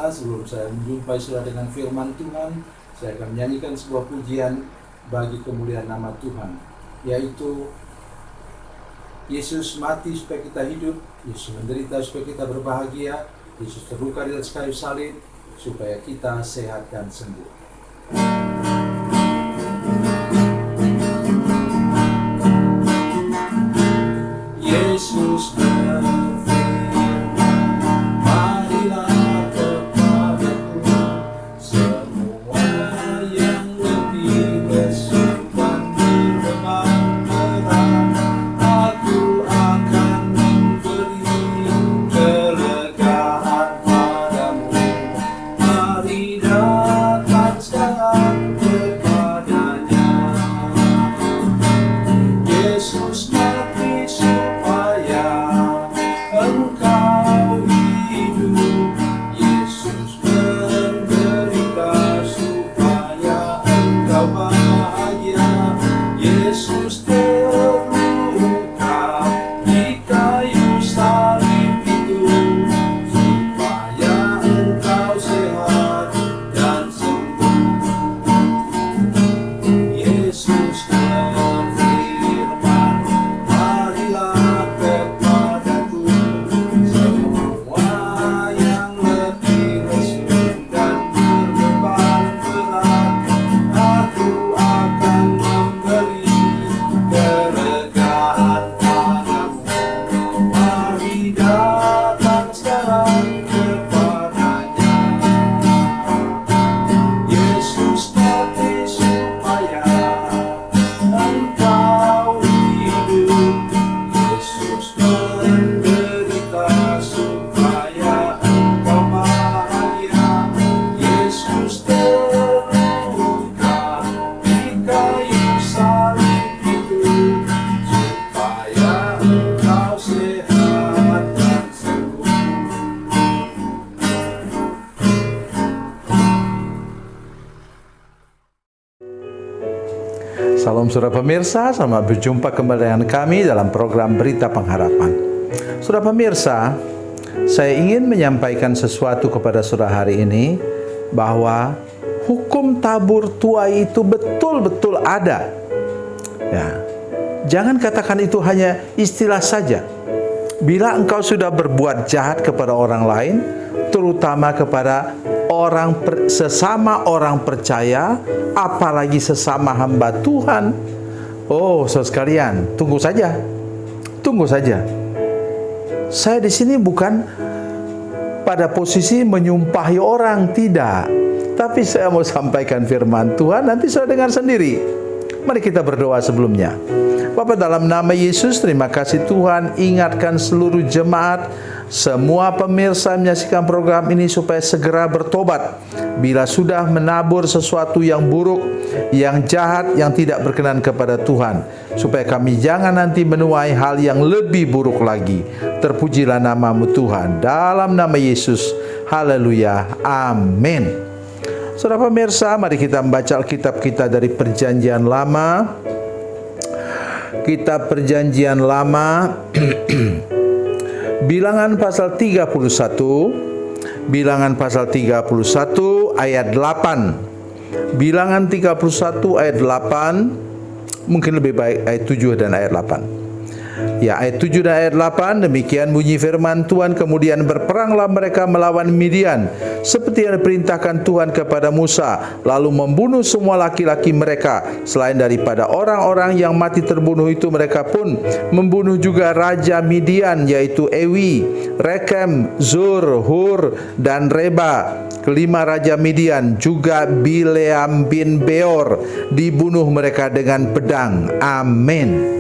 pemirsa, sebelum saya menjumpai saudara dengan firman Tuhan, saya akan menyanyikan sebuah pujian bagi kemuliaan nama Tuhan, yaitu Yesus mati supaya kita hidup, Yesus menderita supaya kita berbahagia, Yesus terluka di atas kayu salib supaya kita sehat dan sembuh. Yesus berfirman, marilah kepadaku semua yang letih lesu dan berbeban berat, aku akan memberi kelegaan padamu. Mari datang sekarang kepadanya. Yesus mati supaya engkau hidup, Yesus menderita supaya engkau bahagia, Yesus terluka di kayu salib itu supaya engkau sehat dan sembuh. Yesus berfirman, marilah kepadaku semua yang letih lesu dan berbeban berat, aku akan memberi kelegaan padamu. Mari datang sekarang kepadanya. Yesus mati supaya engkau hidup, Yesus menderita supaya engkau bahagia, Yesus terluka di kayu salib itu supaya engkau sehat dan sembuh. Salam saudara pemirsa, selamat berjumpa kembali dengan kami dalam program Berita Pengharapan. Saudara pemirsa, saya ingin menyampaikan sesuatu kepada saudara hari ini, bahwa hukum tabur tuai itu betul-betul ada. Ya. Jangan katakan itu hanya istilah saja. Bila engkau sudah berbuat jahat kepada orang lain, terutama kepada sesama orang percaya, apalagi sesama hamba Tuhan, oh saudara sekalian, tunggu saja. Saya di sini bukan pada posisi menyumpahi orang, tidak. Tapi saya mau sampaikan firman Tuhan, nanti saya dengar sendiri. Mari kita berdoa sebelumnya. Bapa, dalam nama Yesus, terima kasih Tuhan, ingatkan seluruh jemaat, semua pemirsa yang menyaksikan program ini supaya segera bertobat bila sudah menabur sesuatu yang buruk, yang jahat, yang tidak berkenan kepada Tuhan, supaya kami jangan nanti menuai hal yang lebih buruk lagi. Terpujilah namamu Tuhan, dalam nama Yesus, haleluya, amin. Saudara pemirsa, mari kita membaca Alkitab kita dari Perjanjian Lama. Kitab Perjanjian Lama Bilangan pasal 31, Bilangan pasal 31 ayat 8. Bilangan 31 ayat 8, mungkin lebih baik ayat 7 dan ayat 8. Ya, ayat 7 dan ayat 8, demikian bunyi firman Tuhan, kemudian berperanglah mereka melawan Midian, seperti yang diperintahkan Tuhan kepada Musa, lalu membunuh semua laki-laki mereka. Selain daripada orang-orang yang mati terbunuh itu, mereka pun membunuh juga raja Midian, yaitu Ewi, Rekem, Zur, Hur, dan Reba. Kelima raja Midian, juga Bileam bin Beor, dibunuh mereka dengan pedang. Amin.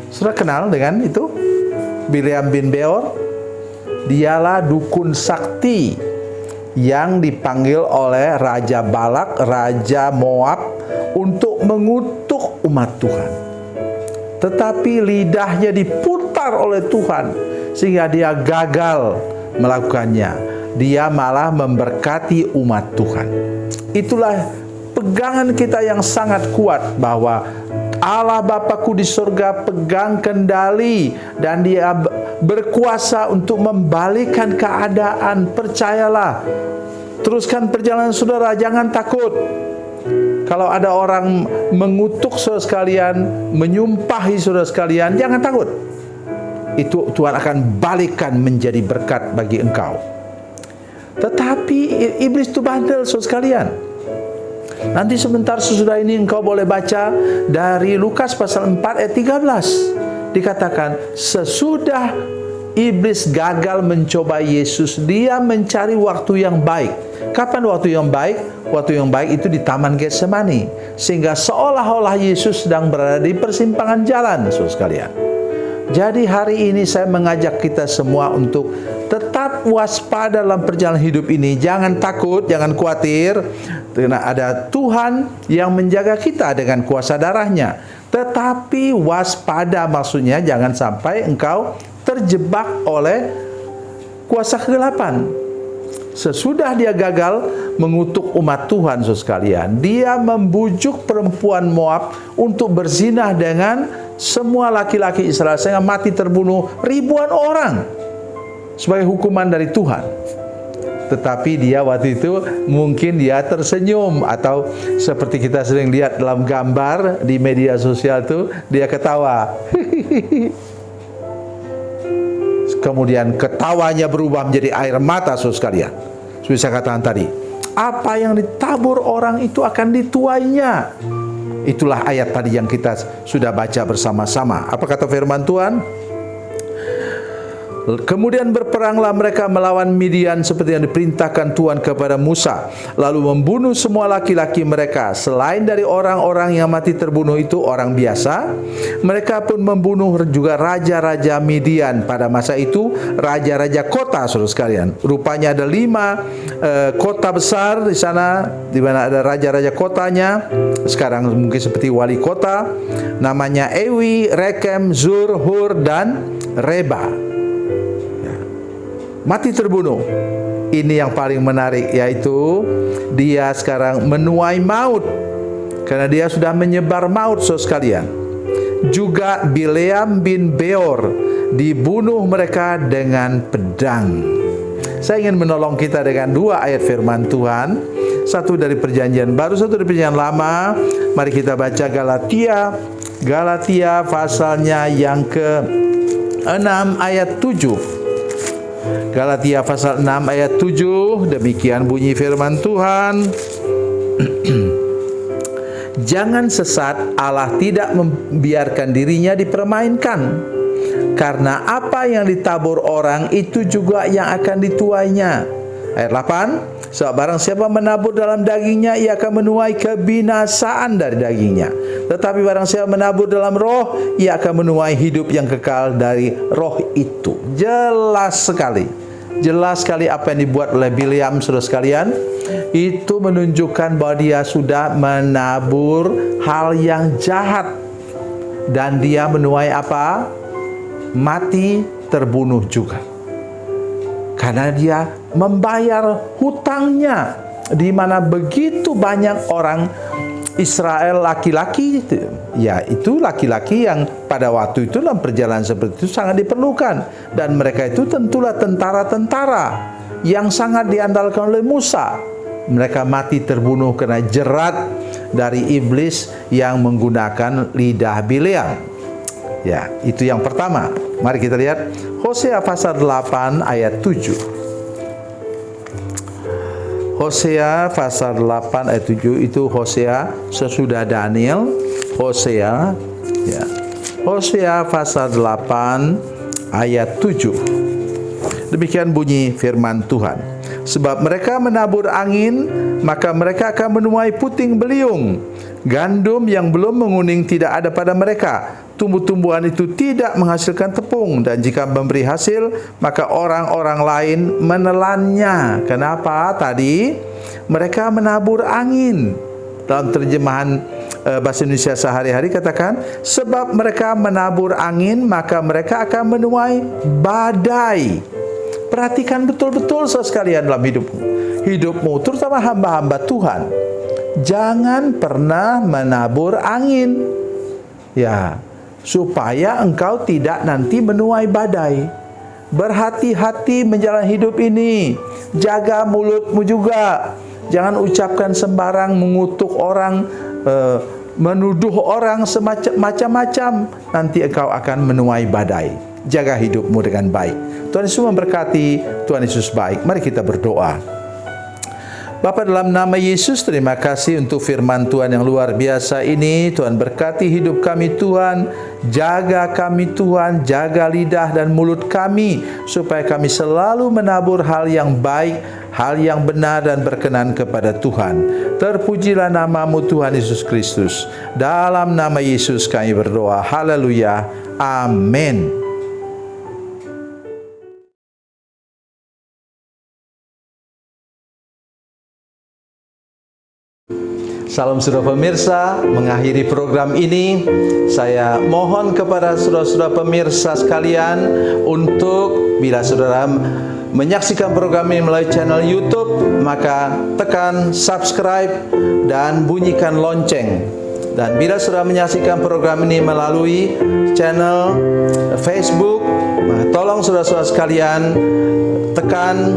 Sudah kenal dengan itu? Bileam bin Beor? Dialah dukun sakti yang dipanggil oleh Raja Balak, Raja Moab, untuk mengutuk umat Tuhan. Tetapi lidahnya diputar oleh Tuhan sehingga dia gagal melakukannya. Dia malah memberkati umat Tuhan. Itulah pegangan kita yang sangat kuat, bahwa Allah Bapakku di surga pegang kendali dan Dia berkuasa untuk membalikkan keadaan. Percayalah. Teruskan perjalanan saudara, jangan takut. Kalau ada orang mengutuk saudara sekalian, menyumpahi saudara sekalian, jangan takut. Itu Tuhan akan balikkan menjadi berkat bagi engkau. Tetapi iblis itu bandel saudara sekalian. Nanti sebentar sesudah ini engkau boleh baca dari Lukas pasal 4 ayat 13. Dikatakan sesudah iblis gagal mencoba Yesus, dia mencari waktu yang baik. Kapan waktu yang baik? Waktu yang baik itu di Taman Getsemani, sehingga seolah-olah Yesus sedang berada di persimpangan jalan, saudara sekalian. Jadi hari ini saya mengajak kita semua untuk tetap waspada dalam perjalanan hidup ini. Jangan takut, jangan khawatir, karena ada Tuhan yang menjaga kita dengan kuasa darahnya. Tetapi waspada maksudnya jangan sampai engkau terjebak oleh kuasa kegelapan. Sesudah dia gagal mengutuk umat Tuhan, saudara sekalian, dia membujuk perempuan Moab untuk berzinah dengan semua laki-laki Israel, sehingga mati terbunuh ribuan orang sebagai hukuman dari Tuhan. Tetapi dia waktu itu mungkin dia tersenyum, atau seperti kita sering lihat dalam gambar di media sosial itu, dia ketawa. Kemudian ketawanya berubah menjadi air mata, saudara sekalian. Seperti saya katakan tadi, apa yang ditabur orang itu akan dituainya. Itulah ayat tadi yang kita sudah baca bersama-sama. Apa kata firman Tuhan? Kemudian berperanglah mereka melawan Midian seperti yang diperintahkan Tuhan kepada Musa, lalu membunuh semua laki-laki mereka. Selain dari orang-orang yang mati terbunuh itu orang biasa, mereka pun membunuh juga raja-raja Midian. Pada masa itu raja-raja kota, saudara sekalian. Rupanya ada 5 kota besar di sana, di mana ada raja-raja kotanya. Sekarang mungkin seperti wali kota, namanya Ewi, Rekem, Zur, Hur, dan Reba. Mati terbunuh. Ini yang paling menarik, yaitu dia sekarang menuai maut, karena dia sudah menyebar maut, saudara sekalian. Juga Bileam bin Beor dibunuh mereka dengan pedang. Saya ingin menolong kita dengan 2 ayat firman Tuhan, satu dari perjanjian baru, satu dari perjanjian lama. Mari kita baca Galatia pasalnya yang ke-6 ayat 7. Galatia pasal 6 ayat 7, demikian bunyi firman Tuhan. Jangan sesat, Allah tidak membiarkan dirinya dipermainkan. Karena apa yang ditabur orang itu juga yang akan dituainya. Ayat 8, sebab barang siapa menabur dalam dagingnya, ia akan menuai kebinasaan dari dagingnya. Tetapi barang siapa menabur dalam roh, ia akan menuai hidup yang kekal dari roh itu. Jelas sekali. Jelas sekali apa yang dibuat oleh Bileam, saudara sekalian. Itu menunjukkan bahwa dia sudah menabur hal yang jahat. Dan dia menuai apa? Mati terbunuh juga. Karena dia membayar hutangnya, di mana begitu banyak orang Israel laki-laki, ya itu laki-laki yang pada waktu itu dalam perjalanan seperti itu sangat diperlukan, dan mereka itu tentulah tentara-tentara yang sangat diandalkan oleh Musa. Mereka mati terbunuh kena jerat dari iblis yang menggunakan lidah Bileam. Ya, itu yang pertama. Mari kita lihat Hosea pasal 8 ayat 7. Hosea pasal 8 ayat 7 itu Hosea sesudah Daniel. Hosea pasal 8 ayat 7. Demikian bunyi firman Tuhan. Sebab mereka menabur angin, maka mereka akan menuai puting beliung. Gandum yang belum menguning tidak ada pada mereka. Tumbuh-tumbuhan itu tidak menghasilkan tepung, dan jika memberi hasil, maka orang-orang lain menelannya. Kenapa? Tadi mereka menabur angin. Dalam terjemahan bahasa Indonesia sehari-hari katakan, sebab mereka menabur angin, maka mereka akan menuai badai. Perhatikan betul-betul saudara sekalian dalam hidupmu, terutama hamba-hamba Tuhan. Jangan pernah menabur angin. Ya, supaya engkau tidak nanti menuai badai. Berhati-hati menjalani hidup ini. Jaga mulutmu juga. Jangan ucapkan sembarang, mengutuk orang, menuduh orang semacam-macam. Nanti engkau akan menuai badai. Jaga hidupmu dengan baik. Tuhan Yesus memberkati. Tuhan Yesus baik. Mari kita berdoa. Bapa, dalam nama Yesus, terima kasih untuk firman Tuhan yang luar biasa ini. Tuhan berkati hidup kami Tuhan. Jaga kami Tuhan. Jaga lidah dan mulut kami. Supaya kami selalu menabur hal yang baik, hal yang benar dan berkenan kepada Tuhan. Terpujilah namamu Tuhan Yesus Kristus. Dalam nama Yesus kami berdoa. Haleluya. Amin. Salam saudara pemirsa, mengakhiri program ini saya mohon kepada saudara-saudara pemirsa sekalian untuk bila saudara menyaksikan program ini melalui channel YouTube, maka tekan subscribe dan bunyikan lonceng. Dan bila saudara menyaksikan program ini melalui channel Facebook, tolong saudara-saudara sekalian tekan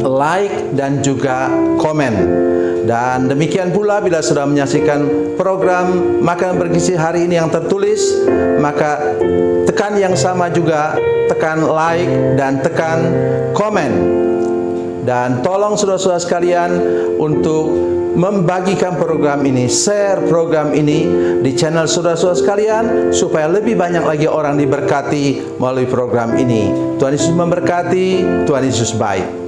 like dan juga komen. Dan demikian pula bila sudah menyaksikan program Makan Bergizi hari ini yang tertulis, maka tekan yang sama juga, tekan like dan tekan komen. Dan tolong saudara-saudara sekalian untuk membagikan program ini, share program ini di channel saudara-saudara sekalian, supaya lebih banyak lagi orang diberkati melalui program ini. Tuhan Yesus memberkati, Tuhan Yesus baik.